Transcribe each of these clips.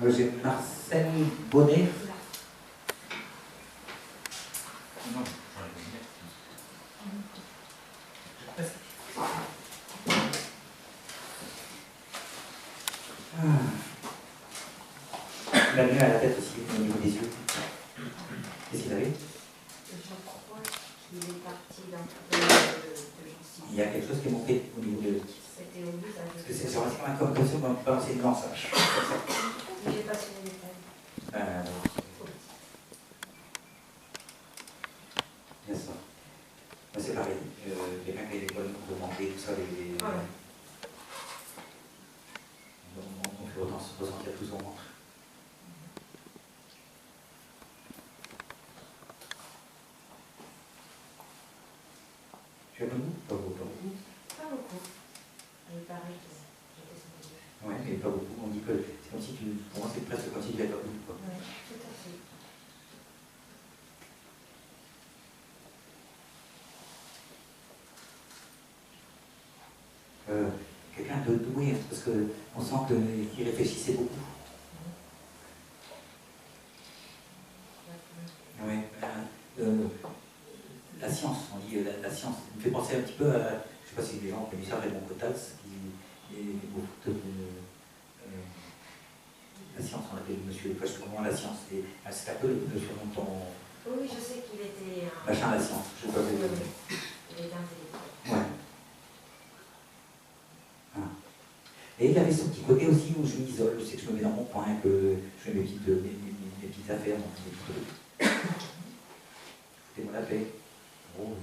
J'ai Marcel Bonnet. La nuit à la tête aussi, au niveau des yeux. Qu'est-ce qu'il avait? Je crois qu'il est parti d'un peu de gencive. Il y a quelque chose qui est monté au niveau de... C'était au visage. Parce que c'est sur un comme ça, on peut balancer une lance. J'ai pas su les détails. Bien ça. C'est pareil. Quelqu'un qui a des problèmes pour manger, tout ça, on fait ressentir tout son ventre. Tu as beaucoup? Pas beaucoup. Pas beaucoup. Il paraît que j'étais sans les yeux. Ouais, mais pas beaucoup. On dit que c'est comme si tu. Pour moi, c'est presque comme si tu n'avais pas beaucoup. Oui, tout à fait. Quelqu'un de doué, parce qu'on sent qu'il réfléchissait beaucoup. Oui, la science, on dit la science. Il me fait penser un petit peu à, je ne sais pas si les gens connaissent ça, Raymond Quetelet, qui est beaucoup de la science, on appelle monsieur le comment la science. C'est un peu le surnom de ton. Oui, je sais qu'il était. Machin la science, je sais pas. Il était intellectuel. Ouais. Et il avait ce petit côté aussi où je m'isole, je sais que je me mets dans mon coin, que je fais mes petites affaires, donc foutez-moi la paix. Oh,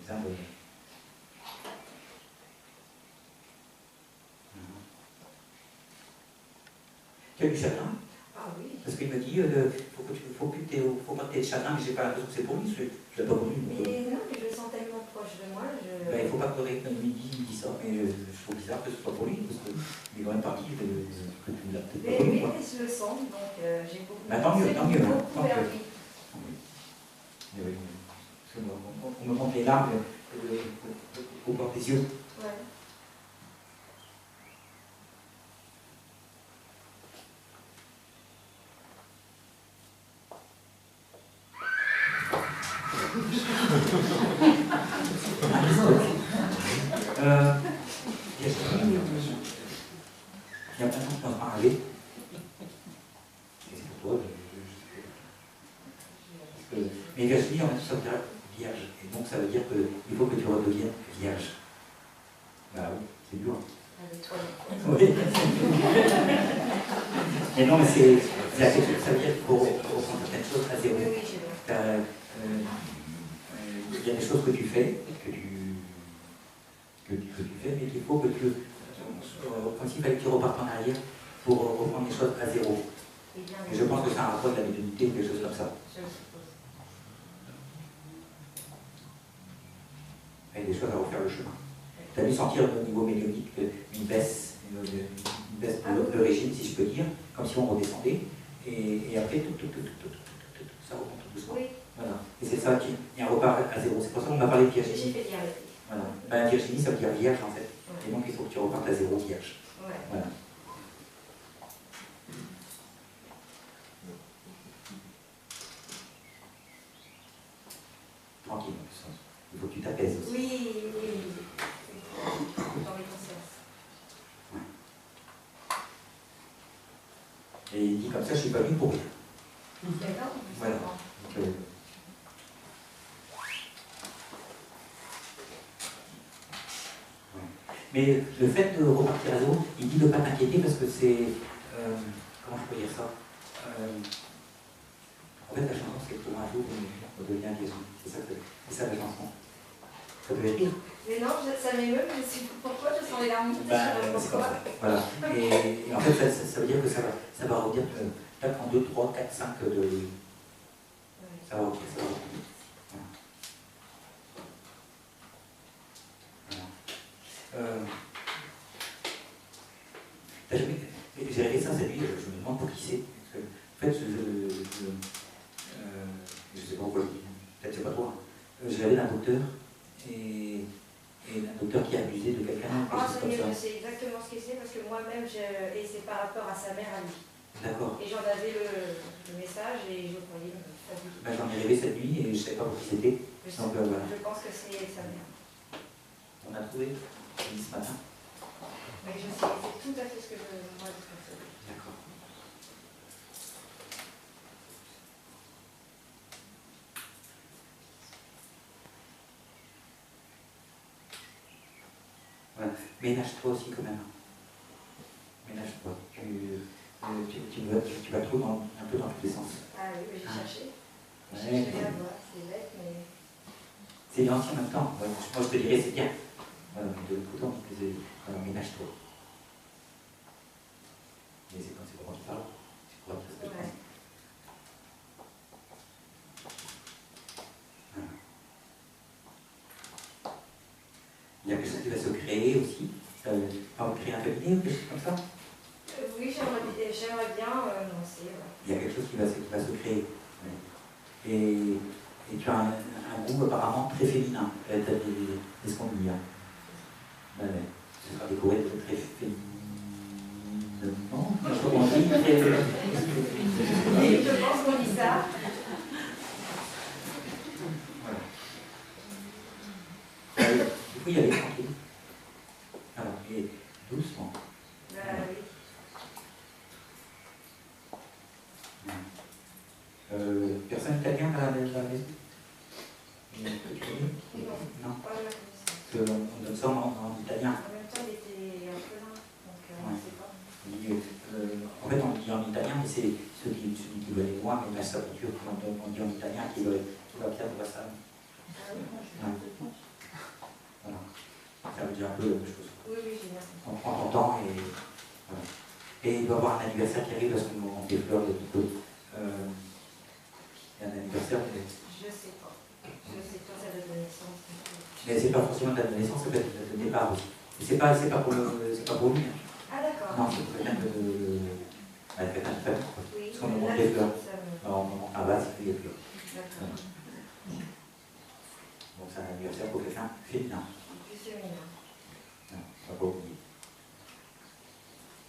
les uns de... Tu as du chagrin? Ah oui. Parce qu'il me dit, faut pas que tu aies de chagrin, mais j'ai pas l'impression que c'est pour lui, tu l'as pas voulu. Mais non, mais je le sens tellement proche de moi. Ben, il ne faut pas pleurer quand il dit ça, mais je trouve bizarre que ce soit pour lui, parce qu'il est quand même parti que tu l'as peut-être pas voulu. Mais je le sens, donc j'ai beaucoup. Ben, tant mieux, tant mieux. Beaucoup vers lui. On me montre les larmes au bord des yeux. Ouais. Il y a plein de gens qui peuvent parler. C'est pour toi. Mais Virginie, on a tout ça dire vierge. Et donc ça veut dire qu'il faut que tu redeviennes vierge. Bah oui, c'est dur. Oui. Mais non, mais ça veut dire qu'il faut reprendre certaines choses à zéro. Il y a des choses que tu fais, mais qu'il faut que tu... Comme s'il fallait que tu repartes en arrière pour reprendre les choses à zéro. Et je pense que c'est un rapport de la médiumnité ou quelque chose comme ça. Il y a des choses à refaire le chemin. Tu as dû sentir au niveau médiumnique une baisse de régime, si je peux dire, comme si on redescendait, et après, ça remonte tout doucement. Oui. Voilà. Et c'est ça qui y a un repart à zéro. C'est pour ça qu'on a parlé de Virginie. Voilà. Ben, Virginie, ça veut dire vierge en fait. Ouais. Et donc il faut que tu repartes à zéro vierge. Ouais. Voilà. Tranquille, il faut que tu t'apaises aussi. Oui. Dans les consciences. Ouais. Et il dit comme ça, je ne suis pas venu pour rien. D'accord. Voilà. Donc, mais le fait de repartir à zéro, il dit de ne pas t'inquiéter parce que c'est... comment je peux dire ça en fait, la chanson, c'est pour un jour on devient Jésus. C'est ça la chanson. Ça peut être rire. Mais non, ça m'émeut, je sais pas pourquoi, je sens les larmes monter sur le corps. Voilà. Et en fait, ça veut dire que ça va revenir peut-être en 2, 3, 4, 5 de... Ouais. Ça va revenir, ça va revenir. J'ai rêvé ça cette nuit, je me demande pour qui c'est. En fait, je sais pas pourquoi je dis. Peut-être c'est pas toi. Je l'avais d'un docteur, et un docteur qui a abusé de quelqu'un, quelque Ah, chose ça comme y est, ça. je sais exactement ce que c'est parce que moi-même, et c'est par rapport à sa mère à lui. D'accord. Et j'en avais le message et je croyais pas du tout. Ben, j'en ai rêvé cette nuit et je ne savais pas pour qui c'était. Donc, voilà. Je pense que c'est sa mère. On a trouvé ce matin. Mais je sais, c'est tout à fait ce que moi je pensais. D'accord. Voilà. Ménage-toi aussi quand même. Ménage-toi. Tu vas trop un peu dans tous les sens. Ah oui, mais j'ai cherché. Ouais. J'ai cherché à voir, c'est bête, mais... C'est bien aussi en même temps. Ouais, moi je te dirais c'est bien. Voilà, mais de l'autre côté on dit que c'est ménage-toi. Mais c'est quand c'est pour tu parles, c'est pour être respecté. Ouais. Voilà. Il y a quelque chose qui va se créer aussi. On va créer un cabinet ou quelque chose comme ça. Oui, j'aimerais bien lancer. Ouais. Il y a quelque chose qui va se créer. Ouais. Et tu as un goût apparemment très féminin. C'est ce qu'on dit. Hein. Ouais. Ce sera décoré de très féminin. Non, je sais pas comment on dit. Et je pense qu'on dit ça. Voilà. Du coup, il y avait tranquille. Alors, et doucement. Oui. Personne italien dans la maison? Tu connais? Non. Pas de la connaissance. Parce qu'on donne ça en italien. En même temps, il était un peu là, donc on ne sait pas. En fait, on dit en italien, mais c'est ceux qui veulent aller loin, mais la saboture, on dit en italien, qui va bien voir ça. Ah oui, Ouais. Voilà. Ça veut dire un peu la même chose. oui, j'ai bien compris. On prend ton temps et voilà. Et il doit y avoir un anniversaire qui arrive parce qu'on fait fleurs depuis peu. Il y a un anniversaire, mais Je sais pas. Je sais pas, ça date de naissance. c'est pas forcément de la naissance, ça peut être de départ aussi. Et c'est pas pour lui. Hein. Ah d'accord. Non, c'est pour quelqu'un de famille. Oui, Parce qu'on me là, montre les fleurs. ça me... Alors, à base, il y a des fleurs. D'accord. Donc c'est un anniversaire pour quelqu'un féminin. Plus féminin. Non, on va pas oublier.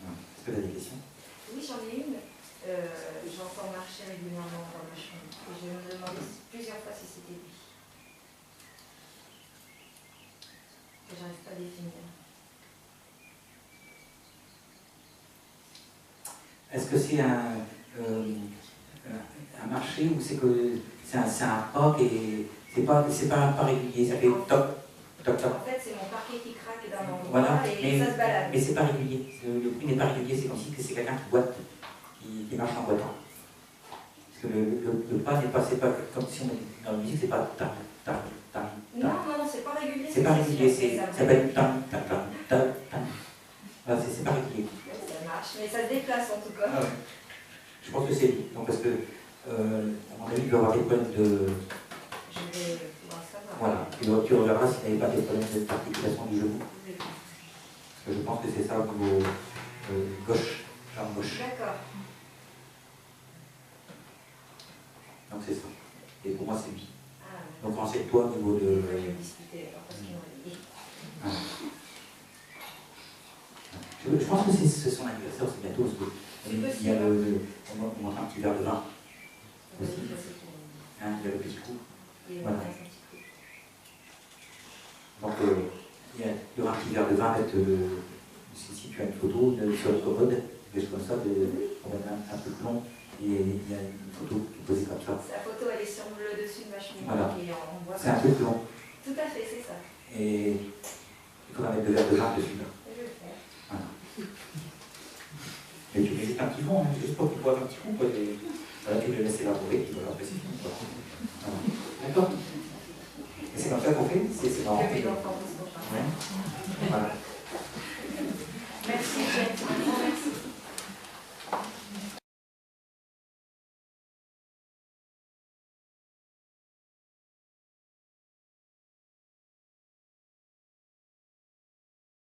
Est-ce que tu as des questions? Oui, j'en ai une. J'entends marcher régulièrement dans ma chambre. Et je me demandais plusieurs fois si c'était lui. Que j'arrive pas à définir. Est-ce que c'est un marché ou c'est que c'est un rock et c'est pas régulier, ça fait toc, toc, toc. En fait, c'est mon parquet qui craque d'un endroit Voilà, et ça se balade. mais c'est pas régulier. Le bruit n'est pas régulier, c'est comme si c'est quelqu'un qui boite, qui marche en boitant. Parce que le pas n'est pas, c'est pas comme si on dans la musique, c'est pas ta, ta, ta, ta. Non, c'est pas régulier. C'est pas régulier, ça s'appelle ta, ta, ta, ta, ta. Voilà, c'est pas régulier. Ça marche, mais ça se déplace en tout cas. Ah ouais. Je pense que c'est lui. Donc parce que, à mon avis, il doit avoir des problèmes de... Je vais pouvoir savoir. Voilà. Tu reverras s'il n'avait pas des problèmes d'articulation du genou. Parce que je pense que c'est ça au niveau gauche, jambe gauche. D'accord. Donc c'est ça. Et pour moi, c'est lui. Ah, Donc renseigne-toi au niveau de... je vais discuter alors parce qu'ils m'ont dit. Ah. Je pense que c'est son anniversaire, c'est bientôt. Parce que il y a on montre un petit verre de vin. Aussi. Hein, il y a le petit coup. Voilà. Donc il y aura un petit verre de vin avec si tu as une photo sur le commode, des choses comme ça, on va mettre un peu de plomb et il y a une photo qui est posée comme ça. Sa photo elle est sur le dessus de ma cheminée Voilà. et on voit. C'est un peu de plomb. Tout à fait, c'est ça. Et il faudra mettre 2 verres de vin dessus. Là. Je vais le faire. Voilà. Mais tu mets juste un petit fond, hein, juste pour qu'il boive un petit coup, quoi, et voilà, tu le laisses évaporer, puis voilà, après c'est fini. Voilà. D'accord. Et c'est comme ça qu'on fait, c'est marrant. Que mes enfants ne sont pas. Ouais. Voilà.